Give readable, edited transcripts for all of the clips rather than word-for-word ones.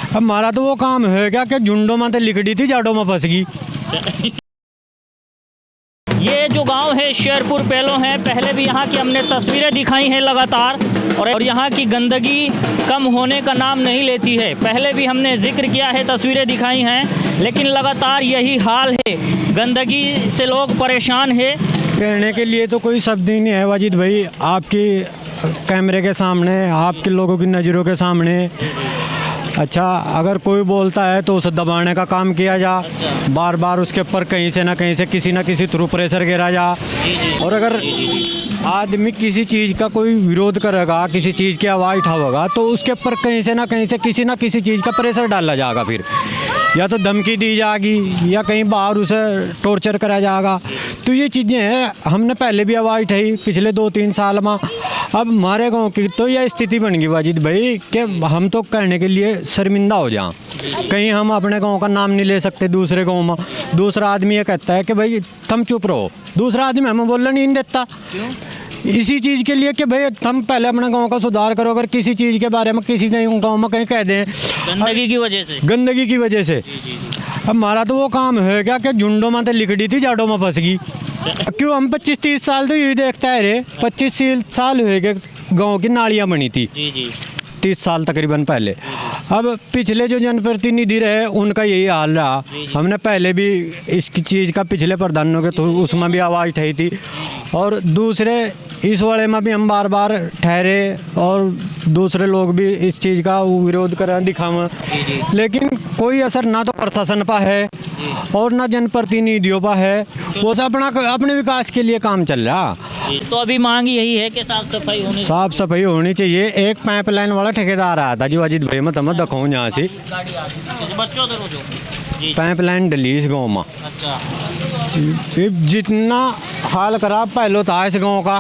अब हमारा तो वो काम है क्या कि झुंडों में तो लिकड़ी थी, जाड़ों में फंस गई। ये जो गांव है शेरपुर पेलो है, पहले भी यहाँ की हमने तस्वीरें दिखाई हैं लगातार, और यहाँ की गंदगी कम होने का नाम नहीं लेती है। पहले भी हमने जिक्र किया है, तस्वीरें दिखाई हैं, लेकिन लगातार यही हाल है, गंदगी से लोग परेशान है। कहने के लिए तो कोई शब्द ही नहीं है वाजिद भाई, आपकी कैमरे के सामने, आपके लोगों की नज़रों के सामने। अच्छा, अगर कोई बोलता है तो उसे दबाने का काम किया जा, बार बार उसके ऊपर कहीं से ना कहीं से किसी ना किसी थ्रू प्रेशर गिरा जा। और अगर आदमी किसी चीज़ का कोई विरोध करेगा, किसी चीज़ की आवाज़ उठावेगा, तो उसके ऊपर कहीं से ना कहीं से किसी ना किसी चीज़ का प्रेशर डाला जाएगा। फिर या तो धमकी दी जाएगी या कहीं बाहर उसे टॉर्चर करा जाएगा। तो ये चीज़ें हैं, हमने पहले भी आवाज़ उठाई पिछले 2-3 साल में। अब हमारे गांव की तो यह स्थिति बन गई वाजिद भाई कि हम तो कहने के लिए शर्मिंदा हो जाएं, कहीं हम अपने गांव का नाम नहीं ले सकते दूसरे गांव में। दूसरा आदमी ये कहता है कि भाई तुम चुप रहो, दूसरा आदमी हमें बोलने नहीं देता इसी चीज़ के लिए कि भाई तुम पहले अपने गांव का सुधार करो। अगर किसी चीज़ के बारे में किसी गांव में कहीं कह दें गंदगी की वजह से अब हमारा तो वो काम है क्या कि झुंडों में तो लिकड़ी थी, जाड़ों में फंस गई। क्यों हम 25-30 साल तो यही देखता है रे, 25 साल हुए कि गाँव की नालियाँ बनी थी, 30 साल तकरीबन पहले। अब पिछले जो जनप्रतिनिधि रहे उनका यही हाल रहा। हमने पहले भी इसकी चीज़ का पिछले प्रधानों के थ्रू उसमें भी आवाज़ उठाई थी, और दूसरे इस वाले में भी हम बार बार ठहरे, और दूसरे लोग भी इस चीज़ का विरोध करें, दिखावें, लेकिन कोई असर ना तो प्रशासन पर है और ना जनप्रतिनिधियों पर है। वो सब अपने विकास के लिए काम चल रहा। तो अभी मांग यही है कि साफ सफाई होनी चाहिए। एक पाइपलाइन वाला ठेकेदार आया था जी वाजिद भाई, मैं तुम्हें दिखाऊँ यहाँ से, पाइपलाइन डली इस गाँव में। जितना हाल खराब पहले था इस गाँव का,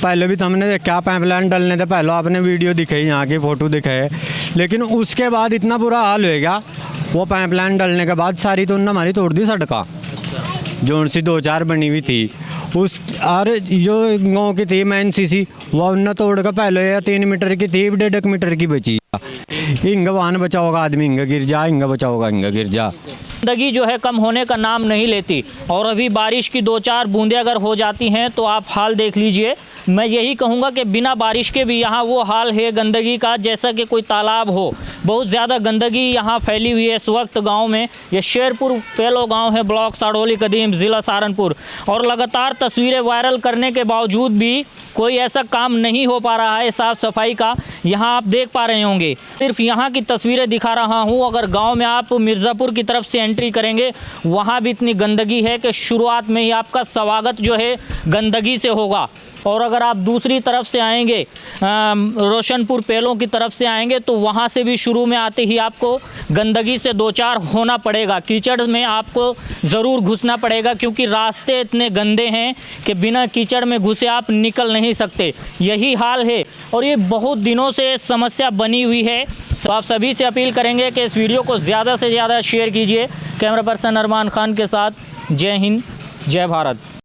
पहले भी हमने क्या पाइपलाइन डलने थे, पहले आपने वीडियो दिखाई, यहाँ की फ़ोटो दिखाए, लेकिन उसके बाद इतना बुरा हाल हो गया। वो पाइपलाइन डलने के बाद सारी तो उन्होंने हमारी तोड़ दी सड़का, जो सी 2-4 बनी हुई थी उस, और जो गाँव की थी मेन सीसी वो उन्होंने तोड़ कर पहले या 3 मीटर की थी, 1.5 मीटर की बची। हिंग वाहन बचाओगा आदमी, हिंग गिर जा, हिंग बचाओगा हिंग गिर जा। गंदगी जो है कम होने का नाम नहीं लेती, और अभी बारिश की 2-4 बूंदें अगर हो जाती हैं तो आप हाल देख लीजिए। मैं यही कहूँगा कि बिना बारिश के भी यहाँ वो हाल है गंदगी का जैसा कि कोई तालाब हो। बहुत ज़्यादा गंदगी यहाँ फैली हुई है इस वक्त गांव में। ये शेरपुर पेलो गांव है, ब्लॉक साड़ोली कदीम, ज़िला सहारनपुर, और लगातार तस्वीरें वायरल करने के बावजूद भी कोई ऐसा काम नहीं हो पा रहा है साफ़ सफाई का। यहाँ आप देख पा रहे होंगे, सिर्फ यहाँ की तस्वीरें दिखा रहा हूँ। अगर गांव में आप मिर्ज़ापुर की तरफ से एंट्री करेंगे, वहाँ भी इतनी गंदगी है कि शुरुआत में ही आपका स्वागत जो है गंदगी से होगा। और अगर आप दूसरी तरफ से आएंगे, रोशनपुर पेलों की तरफ से आएंगे, तो वहाँ से भी शुरू में आते ही आपको गंदगी से 2-4 होना पड़ेगा। कीचड़ में आपको ज़रूर घुसना पड़ेगा, क्योंकि रास्ते इतने गंदे हैं कि बिना कीचड़ में घुसे आप निकल नहीं सकते। यही हाल है, और ये बहुत दिनों से समस्या बनी हुई है। आप सभी से अपील करेंगे कि इस वीडियो को ज़्यादा से ज़्यादा शेयर कीजिए। कैमरा पर्सन अरमान खान के साथ, जय हिंद, जय भारत।